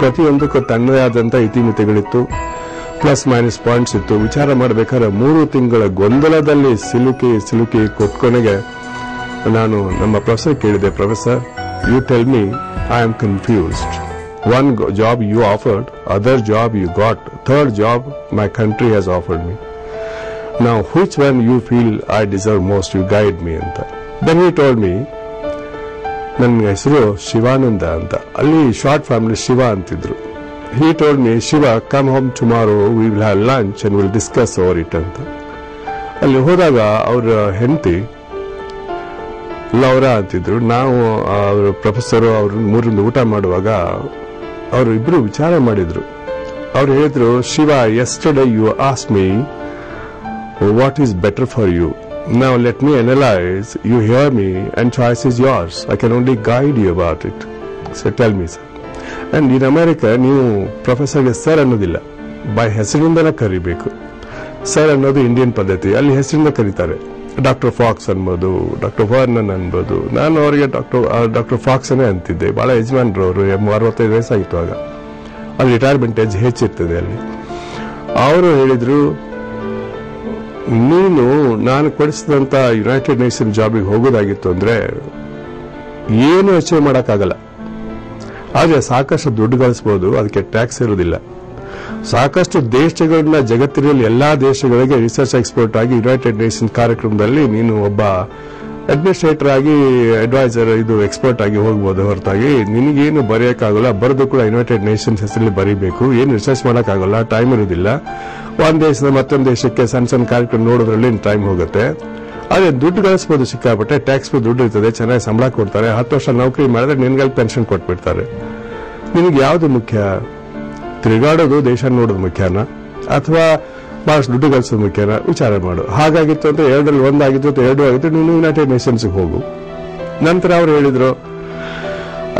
ಪ್ರತಿಯೊಂದಕ್ಕೂ ತನ್ನದೇ ಆದಂತ ಇತಿಮಿತಿಗಳಿತ್ತು, ಪ್ಲಸ್ ಮೈನಸ್ ಪಾಯಿಂಟ್ಸ್ ಇತ್ತು. ವಿಚಾರ ಮಾಡಬೇಕಾದ್ರೆ 3 ತಿಂಗಳ ಗೊಂದಲದಲ್ಲಿ ಸಿಲುಕಿ ಕೊನೆಗೆ ನಾನು ನಮ್ಮ ಪ್ರೊಫೆಸರ್ ಕೇಳಿದೆ, professor you tell me, I am confused. One job you offered, other job you got, third job my country has offered me. Now which one you feel I deserve most? You guide me anta. Then he told me, ನನ್ನ ಹೆಸರು ಶಿವಾನಂದ ಅಂತ, ಅಲ್ಲಿ short form Shiva ಅಂತಿದ್ರು. He told me, Shiva, come home tomorrow, we will have lunch and we'll discuss over it ಅಂತ. ಅಲ್ಲಿ ಹೋದಾಗ ಅವ್ರ ಹೆಂಡತಿ ಲೌರಾ ಅಂತಿದ್ರು. ನಾವು ಅವ್ರ ಪ್ರೊಫೆಸರ್ ಅವ್ರ 3 ಊಟ ಮಾಡುವಾಗ ಅವರು ಇಬ್ರು ವಿಚಾರ ಮಾಡಿದ್ರು. ಅವ್ರು ಹೇಳಿದ್ರು, Shiva, yesterday you asked me what is better for you. Now let me analyze. You hear me and choice is yours. I can only guide you about it. So tell me, sir. And in America, ನೀವು ಪ್ರೊಫೆಸರ್ಗೆ sir ಅನ್ನೋದಿಲ್ಲ, by ಹೆಸರಿಂದನೇ ಕರಿಬೇಕು. Sir ಅನ್ನೋದು Indian ಪದ್ಧತಿ, ಅಲ್ಲಿ ಹೆಸರಿಂದ ಕರೀತಾರೆ. Doctor fox ಅನ್ಬೋದು, doctor Vernon ಅನ್ಬೋದು. ನಾನು ಅವರಿಗೆ ಡಾಕ್ಟರ್ ಫಾಕ್ಸ್ ಅನ್ನೇ ಅಂತಿದ್ದೆ. ಬಹಳ ಯಜಮಾನ್ರು ಅವರು, 65 ವಯಸ್ಸಾಗಿತ್ತು ಆಗ. ಅಲ್ಲಿ ರಿಟೈರ್ಮೆಂಟ್ ಏಜ್ ಹೆಚ್ಚಿರ್ತದೆ ಅಲ್ಲಿ. ಅವರು ಹೇಳಿದ್ರು, ನೀನು ನಾನು ಕೊಡಿಸಿದಂತ ಯುನೈಟೆಡ್ ನೇಷನ್ ಜಾಬಿಗೆ ಹೋಗೋದಾಗಿತ್ತು ಅಂದ್ರೆ ಏನು ಅಚೀವ್ ಮಾಡಕ್ಕಾಗಲ್ಲ, ಆದ್ರೆ ಸಾಕಷ್ಟು ದುಡ್ಡು ಗಳಿಸಬಹುದು, ಅದಕ್ಕೆ ಟ್ಯಾಕ್ಸ್ ಇರುವುದಿಲ್ಲ. ಸಾಕಷ್ಟು ದೇಶಗಳನ್ನ ಜಗತ್ತಿನಲ್ಲಿ ಎಲ್ಲಾ ದೇಶಗಳಿಗೆ ರಿಸರ್ಚ್ ಎಕ್ಸ್ಪರ್ಟ್ ಆಗಿ ಯುನೈಟೆಡ್ ನೇಷನ್ ಕಾರ್ಯಕ್ರಮದಲ್ಲಿ ನೀನು ಒಬ್ಬ ಅಡ್ಮಿನಿಸ್ಟ್ರೇಟರ್ ಆಗಿ, ಅಡ್ವೈಸರ್, ಇದು ಎಕ್ಸ್ಪರ್ಟ್ ಆಗಿ ಹೋಗ್ಬೋದು. ಹೊರತಾಗಿ ನಿನಗೇನು ಬರೆಯಕ್ಕಾಗಲ್ಲ, ಬರೆದು ಕೂಡ ಯುನೈಟೆಡ್ ನೇಷನ್ಸ್ ಹೆಸರಲ್ಲಿ ಬರೀಬೇಕು. ಏನು ರಿಸರ್ಚ್ ಮಾಡಕ್ಕಾಗಲ್ಲ, ಟೈಮ್ ಇರುವುದಿಲ್ಲ. ಒಂದ್ ದೇಶದ ಮತ್ತೊಂದು ದೇಶಕ್ಕೆ ಸಣ್ಣ ಕಾರ್ಯಕ್ರಮ ನೋಡೋದ್ರಲ್ಲಿ ಟೈಮ್ ಹೋಗುತ್ತೆ. ಆದ್ರೆ ದುಡ್ಡು ಗಳಿಸಬಹುದು ಸಿಕ್ಕಾಪಟ್ಟೆ, ಟ್ಯಾಕ್ಸ್ ದುಡ್ಡು ಇರ್ತದೆ, ಚೆನ್ನಾಗಿ ಸಂಬಳ ಕೊಡ್ತಾರೆ. 10 ವರ್ಷ ನೌಕರಿ ಮಾಡಿದ್ರೆ ನಿನ್ಗಲ್ಲಿ ಪೆನ್ಷನ್ ಕೊಟ್ಬಿಡ್ತಾರೆ. ನಿನಗೆ ಯಾವ್ದು ಮುಖ್ಯ? ತಿರುಗಾಡೋದು, ದೇಶ ನೋಡೋದು ಮುಖ್ಯನ, ಅಥವಾ ಬಹಳಷ್ಟು ದುಡ್ಡು ಗಳಿಸೋದು ಮುಖ್ಯನ? ವಿಚಾರ ಮಾಡು. ಹಾಗಾಗಿತ್ತು ಅಂತ 2ರಲ್ಲಿ 1 ಆಗಿತ್ತು, 2 ಆಗಿತ್ತು, ನೀನು ಯುನೈಟೆಡ್ ನೇಷನ್ಸ್ ಹೋಗು. ನಂತರ ಅವ್ರು ಹೇಳಿದ್ರು,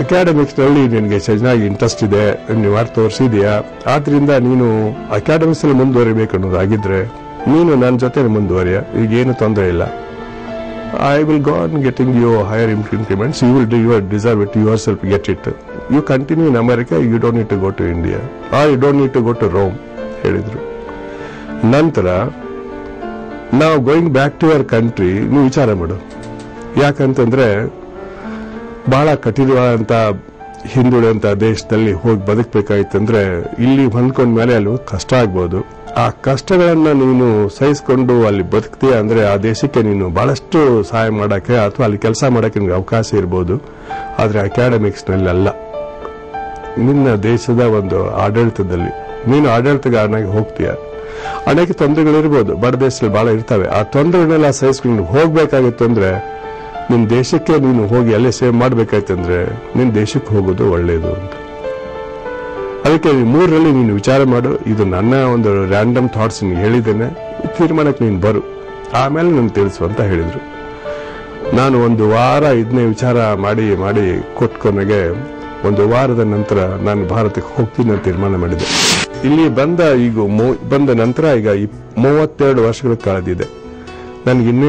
ಅಕಾಡೆಮಿಕ್ಸ್ ನಲ್ಲಿ ನಿನಗೆ ಚೆನ್ನಾಗಿ ಇಂಟ್ರೆಸ್ಟ್ ಇದೆ, ನೀವು ತೋರಿಸಿದೆಯಾ, ಆದ್ರಿಂದ ನೀನು ಅಕಾಡೆಮಿಕ್ಸ್ ಅಲ್ಲಿ ಮುಂದುವರಿಬೇಕು ಅನ್ನೋದಾಗಿದ್ರೆ ನೀನು ನನ್ನ ಜೊತೆ ಮುಂದುವರಿಯ, ಈಗೇನು ತೊಂದರೆ ಇಲ್ಲ. I will go on getting you higher increments. You will do your deserve it yourself, get it. You continue in America, you don't need to go to India, or you don't need to go to Rome. ಹೇಳಿದ್ರು. ನಂತರ ನಾವು going back to your country, ನೀವು ವಿಚಾರ ಮಾಡು. ಯಾಕಂತಂದ್ರೆ ಬಹಳ ಕಠಿಣವಾದಂತ ಹಿಂದುಳಿದಂತ ದೇಶದಲ್ಲಿ ಹೋಗಿ ಬದುಕಬೇಕಾಯ್ತಂದ್ರೆ ಇಲ್ಲಿ ಹೊಂದ್ಕೊಂಡ ಮೇಲೆ ಅಲ್ಲಿ ಕಷ್ಟ ಆಗ್ಬೋದು. ಆ ಕಷ್ಟಗಳನ್ನ ನೀನು ಸಹಿಸಿಕೊಂಡು ಅಲ್ಲಿ ಬದುಕ್ತೀಯ ಅಂದ್ರೆ ಆ ದೇಶಕ್ಕೆ ನೀನು ಬಹಳಷ್ಟು ಸಹಾಯ ಮಾಡಕ್ಕೆ ಅಥವಾ ಅಲ್ಲಿ ಕೆಲಸ ಮಾಡಕ್ಕೆ ನಿಮ್ಗೆ ಅವಕಾಶ ಇರ್ಬೋದು. ಆದ್ರೆ ಅಕಾಡೆಮಿಕ್ಸ್ ನಲ್ಲಿ ಅಲ್ಲ. ನಿನ್ನ ದೇಶದ ಒಂದು ಆಡಳಿತದಲ್ಲಿ ನೀನು ಆಡಳಿತಗಾರನಾಗಿ ಹೋಗ್ತೀಯ. ಅನೇಕ ತೊಂದರೆಗಳಿರ್ಬೋದು, ಬಡ ದೇಶದಲ್ಲಿ ಬಹಳ ಇರ್ತವೆ. ಆ ತೊಂದರೆಗಳನ್ನೆಲ್ಲ ಸಹಿಸ್ಕೊಂಡು ಹೋಗ್ಬೇಕಾಗಿತ್ತು ಅಂದ್ರೆ ನಿನ್ ದೇಶಕ್ಕೆ ನೀನು ಹೋಗಿ ಅಲ್ಲೇ ಸೇವ್ ಮಾಡ್ಬೇಕಾಯ್ತಂದ್ರೆ ನಿನ್ ದೇಶಕ್ಕೆ ಹೋಗೋದು ಒಳ್ಳೇದು ಅಂತ. ಅದಕ್ಕೆ 3ರಲ್ಲಿ ನೀನು ವಿಚಾರ ಮಾಡು. ಇದು ನನ್ನ ಒಂದು ರ್ಯಾಂಡಮ್ ಥಾಟ್ಸ್ ನಿನ್ಗೆ ಹೇಳಿದ್ದೇನೆ, ತೀರ್ಮಾನಕ್ಕೆ ನೀನು ಬರು, ಆಮೇಲೆ ನನ್ಗೆ ತಿಳಿಸು ಅಂತ ಹೇಳಿದ್ರು. ನಾನು 1 ವಾರ ಇದನ್ನೇ ವಿಚಾರ ಮಾಡಿ ಕೊಟ್ಕೊನೆಗೆ 1 ವಾರದ ನಂತರ ನಾನು ಭಾರತಕ್ಕೆ ಹೋಗ್ತೀನಿ ಅಂತ ತೀರ್ಮಾನ ಮಾಡಿದೆ. ಇಲ್ಲಿ ಬಂದ ನಂತರ ಈಗ 32 ವರ್ಷಗಳು ಕಳೆದಿದೆ. ನನಗೆ ಇನ್ನೂ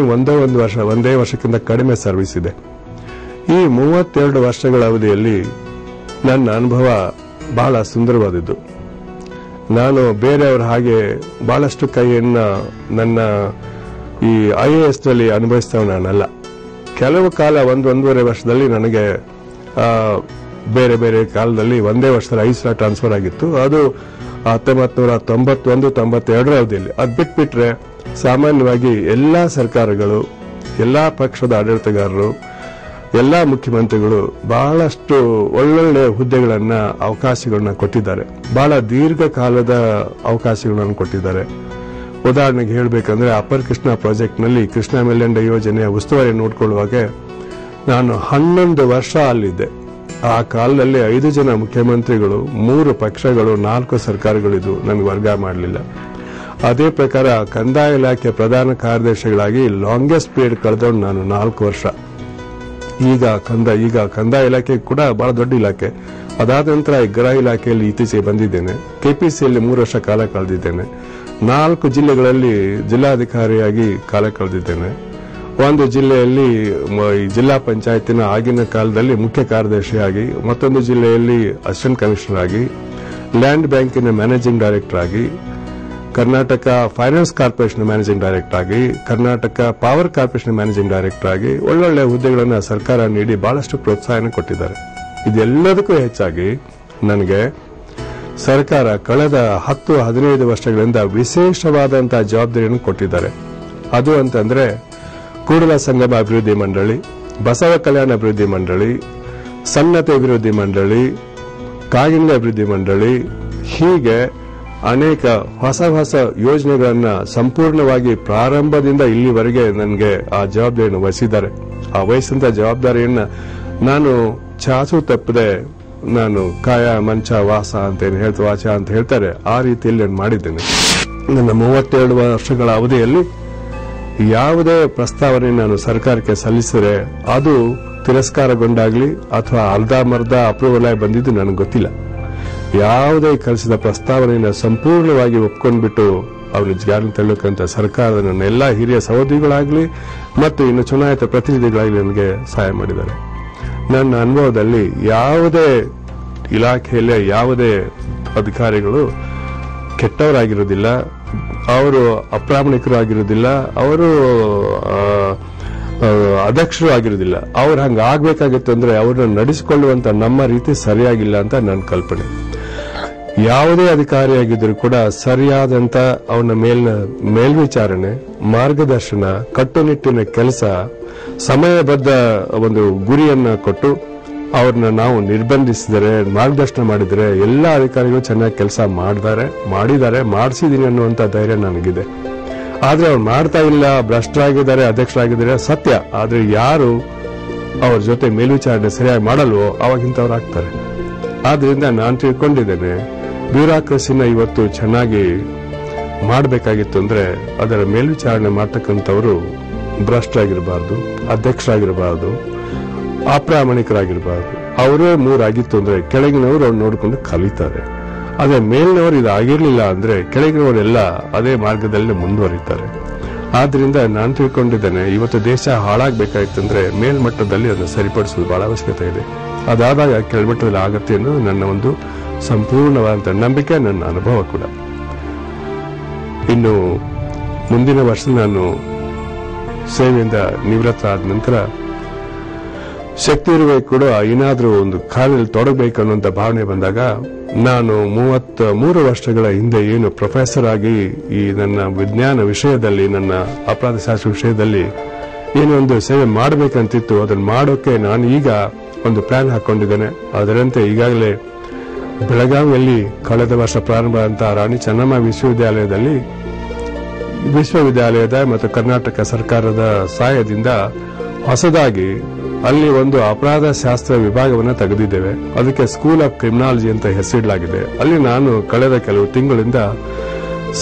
ಒಂದೇ ವರ್ಷಕ್ಕಿಂತ ಕಡಿಮೆ ಸರ್ವಿಸ್ ಇದೆ. ಈ 32 ವರ್ಷಗಳ ಅವಧಿಯಲ್ಲಿ ನನ್ನ ಅನುಭವ ಬಹಳ ಸುಂದರವಾದದ್ದು. ನಾನು ಬೇರೆಯವರ ಹಾಗೆ ಬಹಳಷ್ಟು ಕೈಯನ್ನ ನನ್ನ ಈ IAS ನಲ್ಲಿ ಅನುಭವಿಸ್ತವ ನಾನಲ್ಲ. ಕೆಲವು ಕಾಲ 1-1.5 ವರ್ಷದಲ್ಲಿ ನನಗೆ ಬೇರೆ ಬೇರೆ ಕಾಲದಲ್ಲಿ ಒಂದೇ ವರ್ಷದಲ್ಲಿ 5 ಸಲ ಟ್ರಾನ್ಸ್ಫರ್ ಆಗಿತ್ತು. ಅದು 1991-92 ಅವಧಿಯಲ್ಲಿ. ಅದು ಬಿಟ್ಬಿಟ್ರೆ ಸಾಮಾನ್ಯವಾಗಿ ಎಲ್ಲಾ ಸರ್ಕಾರಗಳು, ಎಲ್ಲಾ ಪಕ್ಷದ ಆಡಳಿತಗಾರರು, ಎಲ್ಲಾ ಮುಖ್ಯಮಂತ್ರಿಗಳು ಬಹಳಷ್ಟು ಒಳ್ಳೊಳ್ಳೆ ಹುದ್ದೆಗಳನ್ನ, ಅವಕಾಶಗಳನ್ನ ಕೊಟ್ಟಿದ್ದಾರೆ. ಬಹಳ ದೀರ್ಘಕಾಲದ ಅವಕಾಶಗಳನ್ನು ಕೊಟ್ಟಿದ್ದಾರೆ. ಉದಾಹರಣೆಗೆ ಹೇಳಬೇಕಂದ್ರೆ ಅಪ್ಪರ್ ಕೃಷ್ಣ ಪ್ರಾಜೆಕ್ಟ್ ನಲ್ಲಿ ಕೃಷ್ಣ ಮೇಲ್ದಂಡೆ ಯೋಜನೆಯ ಉಸ್ತುವಾರಿ ನೋಡ್ಕೊಳ್ಳುವಾಗ ನಾನು 11 ವರ್ಷ ಅಲ್ಲಿದ್ದೆ. ಆ ಕಾಲದಲ್ಲಿ 5 ಜನ ಮುಖ್ಯಮಂತ್ರಿಗಳು, 3 ಪಕ್ಷಗಳು, 4 ಸರ್ಕಾರಗಳಿದ್ವು. ನನಗೆ ವರ್ಗ ಮಾಡಲಿಲ್ಲ. ಅದೇ ಪ್ರಕಾರ ಕಂದಾಯ ಇಲಾಖೆ ಪ್ರಧಾನ ಕಾರ್ಯದರ್ಶಿಗಳಾಗಿ ಲಾಂಗೆಸ್ಟ್ ಪೀರಿಯಡ್ ಕಳೆದವನು ನಾನು 4 ವರ್ಷ. ಈಗ ಕಂದಾಯ ಇಲಾಖೆ ಕೂಡ ಬಹಳ ದೊಡ್ಡ ಇಲಾಖೆ. ಅದಾದ ನಂತರ ಗೃಹ ಇಲಾಖೆಯಲ್ಲಿ ಇತ್ತೀಚೆಗೆ ಬಂದಿದ್ದೇನೆ. KPCಯಲ್ಲಿ 3 ವರ್ಷ ಕಾಲ ಕಳೆದಿದ್ದೇನೆ. 4 ಜಿಲ್ಲೆಗಳಲ್ಲಿ ಜಿಲ್ಲಾಧಿಕಾರಿಯಾಗಿ ಕಾಲ ಕಳೆದಿದ್ದೇನೆ. ಒಂದು ಜಿಲ್ಲೆಯಲ್ಲಿ ಜಿಲ್ಲಾ ಪಂಚಾಯತಿನ ಆಗಿನ ಕಾಲದಲ್ಲಿ ಮುಖ್ಯ ಕಾರ್ಯದರ್ಶಿಯಾಗಿ, ಮತ್ತೊಂದು ಜಿಲ್ಲೆಯಲ್ಲಿ ಅಸಿಸ್ಟೆಂಟ್ ಕಮಿಷನರ್ ಆಗಿ, ಲ್ಯಾಂಡ್ ಬ್ಯಾಂಕಿನ ಮ್ಯಾನೇಜಿಂಗ್ ಡೈರೆಕ್ಟರ್ ಆಗಿ, Karnataka finance corporation managing director ಆಗಿ, Karnataka power corporation managing director ಆಗಿ ಒಳ್ಳೊಳ್ಳೆ ಹುದ್ದೆಗಳನ್ನು ಸರ್ಕಾರ ನೀಡಿ ಬಹಳಷ್ಟು ಪ್ರೋತ್ಸಾಹನ ಕೊಟ್ಟಿದ್ದಾರೆ. ಇದೆಲ್ಲದಕ್ಕೂ ಹೆಚ್ಚಾಗಿ ನನಗೆ ಸರ್ಕಾರ ಕಳೆದ 10-15 ವರ್ಷಗಳಿಂದ ವಿಶೇಷವಾದಂತಹ ಜವಾಬ್ದಾರಿಯನ್ನು ಕೊಟ್ಟಿದ್ದಾರೆ. ಅದು ಅಂತಂದ್ರೆ ಕೂಡಲ ಸಂಗಮ ಅಭಿವೃದ್ಧಿ ಮಂಡಳಿ, ಬಸವ ಕಲ್ಯಾಣ ಅಭಿವೃದ್ಧಿ ಮಂಡಳಿ, ಸನ್ನತೆ ಅಭಿವೃದ್ಧಿ ಮಂಡಳಿ, ಕಾಗಿಂಗ ಅಭಿವೃದ್ಧಿ ಮಂಡಳಿ, ಹೀಗೆ ಅನೇಕ ಹೊಸ ಹೊಸ ಯೋಜನೆಗಳನ್ನ ಸಂಪೂರ್ಣವಾಗಿ ಪ್ರಾರಂಭದಿಂದ ಇಲ್ಲಿವರೆಗೆ ನನಗೆ ಆ ಜವಾಬ್ದಾರಿಯನ್ನು ವಹಿಸಿದ್ದಾರೆ. ಆ ವಹಿಸಿದ ಜವಾಬ್ದಾರಿಯನ್ನ ನಾನು ಚಾಚು ತಪ್ಪದೆ ನಾನು ಕಾಯ ಮಂಚ ವಾಸ ವಾಚ ಅಂತ ಹೇಳ್ತಾರೆ, ಆ ರೀತಿಯಲ್ಲಿ ನಾನು ಮಾಡಿದ್ದೇನೆ. ನನ್ನ 37 ವರ್ಷಗಳ ಅವಧಿಯಲ್ಲಿ ಯಾವುದೇ ಪ್ರಸ್ತಾವನೆ ನಾನು ಸರ್ಕಾರಕ್ಕೆ ಸಲ್ಲಿಸಿದರೆ ಅದು ತಿರಸ್ಕಾರಗೊಂಡಾಗ್ಲಿ ಅಥವಾ ಅರ್ಧಮರ್ಧ ಅಪ್ರೂವಲ್ ಆಗಿ ಬಂದಿದ್ದು ನನಗೆ ಗೊತ್ತಿಲ್ಲ. ಯಾವುದೇ ಕಳಿಸಿದ ಪ್ರಸ್ತಾವನೆಯನ್ನು ಸಂಪೂರ್ಣವಾಗಿ ಒಪ್ಕೊಂಡ್ಬಿಟ್ಟು ಅವನು ಜಾರಿ ತಳ್ಳಕ್ಕಂತ ಸರ್ಕಾರದ ನನ್ನ ಎಲ್ಲಾ ಹಿರಿಯ ಸಹೋದರಿಗಳಾಗಲಿ ಮತ್ತು ಇನ್ನು ಚುನಾಯಿತ ಪ್ರತಿನಿಧಿಗಳಾಗಲಿ ನನಗೆ ಸಹಾಯ ಮಾಡಿದ್ದಾರೆ. ನನ್ನ ಅನುಭವದಲ್ಲಿ ಯಾವುದೇ ಇಲಾಖೆಯಲ್ಲಿ ಯಾವುದೇ ಅಧಿಕಾರಿಗಳು ಕೆಟ್ಟವರಾಗಿರೋದಿಲ್ಲ, ಅವರು ಅಪ್ರಾಮಾಣಿಕರು ಆಗಿರೋದಿಲ್ಲ, ಅವರು ಅಧ್ಯಕ್ಷರು ಆಗಿರೋದಿಲ್ಲ. ಅವ್ರು ಹಂಗ ಆಗ್ಬೇಕಾಗಿತ್ತು ಅಂದ್ರೆ ಅವ್ರನ್ನ ನಡೆಸಿಕೊಳ್ಳುವಂತ ನಮ್ಮ ರೀತಿ ಸರಿಯಾಗಿಲ್ಲ ಅಂತ ನನ್ನ ಕಲ್ಪನೆ. ಯಾವುದೇ ಅಧಿಕಾರಿಯಾಗಿದ್ರೂ ಕೂಡ ಸರಿಯಾದಂತ ಅವನ ಮೇಲ್ವಿಚಾರಣೆ, ಮಾರ್ಗದರ್ಶನ, ಕಟ್ಟುನಿಟ್ಟಿನ ಕೆಲಸ, ಸಮಯಬದ್ಧ ಒಂದು ಗುರಿಯನ್ನ ಕೊಟ್ಟು ಅವ್ರನ್ನ ನಾವು ನಿರ್ಬಂಧಿಸಿದರೆ, ಮಾರ್ಗದರ್ಶನ ಮಾಡಿದರೆ ಎಲ್ಲಾ ಅಧಿಕಾರಿಗಳು ಚೆನ್ನಾಗಿ ಕೆಲಸ ಮಾಡಿದ್ದಾರೆ, ಮಾಡಿಸಿದೀನಿ ಅನ್ನುವಂತ ಧೈರ್ಯ ನನಗಿದೆ. ಆದ್ರೆ ಅವ್ರು ಮಾಡ್ತಾ ಇಲ್ಲ, ಭ್ರಷ್ಟರಾಗಿದ್ದಾರೆ, ಅಧ್ಯಕ್ಷರಾಗಿದ್ದಾರೆ ಸತ್ಯ. ಆದ್ರೆ ಯಾರು ಅವ್ರ ಜೊತೆ ಮೇಲ್ವಿಚಾರಣೆ ಸರಿಯಾಗಿ ಮಾಡಲ್ವೋ ಅವಾಗಿಂತವ್ರು ಆಗ್ತಾರೆ. ಆದ್ರಿಂದ ನಾನು ತಿಳ್ಕೊಂಡಿದ್ದೇನೆ, ಬ್ಯೂರಾಕ್ರಸಿನ ಇವತ್ತು ಚೆನ್ನಾಗಿ ಮಾಡಬೇಕಾಗಿತ್ತು ಅಂದ್ರೆ ಅದರ ಮೇಲ್ವಿಚಾರಣೆ ಮಾಡ್ತಕ್ಕಂಥವ್ರು ಭ್ರಷ್ಟರಾಗಿರಬಾರ್ದು, ಅಧ್ಯಕ್ಷರಾಗಿರಬಾರ್ದು, ಅಪ್ರಾಮಾಣಿಕರಾಗಿರಬಾರ್ದು. ಅವರೇ 3 ಆಗಿತ್ತು ಅಂದ್ರೆ ಕೆಳಗಿನವರು ಅವ್ರು ನೋಡಿಕೊಂಡು ಕಲಿತಾರೆ. ಅದೇ ಮೇಲಿನವರು ಇದು ಆಗಿರ್ಲಿಲ್ಲ ಅಂದ್ರೆ ಕೆಳಗಿನವರೆಲ್ಲ ಅದೇ ಮಾರ್ಗದಲ್ಲಿ ಮುಂದುವರಿತಾರೆ. ಆದ್ರಿಂದ ನಾನು ತಿಳ್ಕೊಂಡಿದ್ದೇನೆ, ಇವತ್ತು ದೇಶ ಹಾಳಾಗಬೇಕಾಗಿತ್ತಂದ್ರೆ ಮೇಲ್ಮಟ್ಟದಲ್ಲಿ ಅದನ್ನು ಸರಿಪಡಿಸುವುದು ಬಹಳ ಅವಶ್ಯಕತೆ ಇದೆ. ಅದಾದಾಗ ಕೆಳಮಟ್ಟದಲ್ಲಿ ಆಗತ್ತೆ ಅನ್ನೋದು ನನ್ನ ಒಂದು ಸಂಪೂರ್ಣವಾದಂತ ನಂಬಿಕೆ, ನನ್ನ ಅನುಭವ ಕೂಡ. ಇನ್ನು ಮುಂದಿನ ವರ್ಷ ನಾನು ಸೇವೆಯಿಂದ ನಿವೃತ್ತ ಆದ ನಂತರ ಶಕ್ತಿ ಇರುವಾಗ ಕೂಡ ಏನಾದ್ರೂ ಒಂದು ಕಾರ್ಯದಲ್ಲಿ ತೊಡಗಬೇಕು ಅನ್ನುವಂತ ಭಾವನೆ ಬಂದಾಗ ನಾನು 33 ವರ್ಷಗಳ ಹಿಂದೆ ಏನು ಪ್ರೊಫೆಸರ್ ಆಗಿ ಈ ನನ್ನ ವಿಜ್ಞಾನ ವಿಷಯದಲ್ಲಿ, ನನ್ನ ಅಪರಾಧ ಶಾಸ್ತ್ರ ವಿಷಯದಲ್ಲಿ ಏನೊಂದು ಸೇವೆ ಮಾಡಬೇಕಂತಿತ್ತು, ಅದನ್ನು ಮಾಡೋಕೆ ನಾನು ಈಗ ಒಂದು ಪ್ಲಾನ್ ಹಾಕೊಂಡಿದ್ದೇನೆ. ಅದರಂತೆ ಈಗಾಗಲೇ ಬೆಳಗಾವಿಯಲ್ಲಿ ಕಳೆದ ವರ್ಷ ಪ್ರಾರಂಭ ಆದಂತಹ ರಾಣಿ ಚೆನ್ನಮ್ಮ ವಿಶ್ವವಿದ್ಯಾಲಯದ ಮತ್ತು ಕರ್ನಾಟಕ ಸರ್ಕಾರದ ಸಹಾಯದಿಂದ ಹೊಸದಾಗಿ ಅಲ್ಲಿ ಒಂದು ಅಪರಾಧ ಶಾಸ್ತ್ರ ವಿಭಾಗವನ್ನು ತೆಗೆದಿದ್ದೇವೆ. ಅದಕ್ಕೆ ಸ್ಕೂಲ್ ಆಫ್ ಕ್ರಿಮಿನಾಲಜಿ ಅಂತ ಹೆಸರಿಡಲಾಗಿದೆ. ಅಲ್ಲಿ ನಾನು ಕಳೆದ ಕೆಲವು ತಿಂಗಳಿಂದ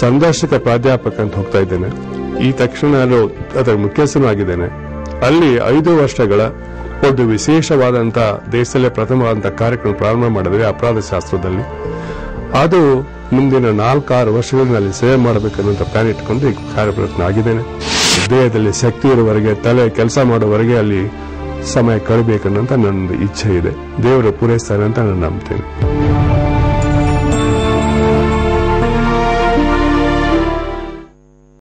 ಸಂದರ್ಶಕ ಪ್ರಾಧ್ಯಾಪಕ ಅಂತ ಹೋಗ್ತಾ ಇದ್ದೇನೆ. ಈ ತಕ್ಷಣ ನಾನು ಅದರ ಮುಖ್ಯಸ್ಥನೂ ಆಗಿದ್ದೇನೆ. ಅಲ್ಲಿ 5 ವರ್ಷಗಳ ಒಂದು ವಿಶೇಷವಾದಂತಹ ದೇಶದಲ್ಲೇ ಪ್ರಥಮವಾದಂತಹ ಕಾರ್ಯಕ್ರಮ ಪ್ರಾರಂಭ ಮಾಡಿದ್ರೆ ಅಪರಾಧ ಶಾಸ್ತ್ರದಲ್ಲಿ. ಅದು ಮುಂದಿನ 4-6 ವರ್ಷಗಳಲ್ಲಿ ಅಲ್ಲಿ ಸೇವೆ ಮಾಡಬೇಕನ್ನುವಂತ ಪ್ಲಾನ್ ಇಟ್ಕೊಂಡು ಈ ಕಾರ್ಯಪ್ರಯತ್ನ ಆಗಿದ್ದೇನೆ. ದೇಹದಲ್ಲಿ ಶಕ್ತಿ ಇರುವವರೆಗೆ, ತಲೆ ಕೆಲಸ ಮಾಡುವವರೆಗೆ ಅಲ್ಲಿ ಸಮಯ ಕಳಬೇಕನ್ನಂತ ನನ್ನ ಇಚ್ಛೆ ಇದೆ. ದೇವರು ಪೂರೈಸ್ತಾನೆ ಅಂತ ನಾನು ನಂಬ್ತೇನೆ.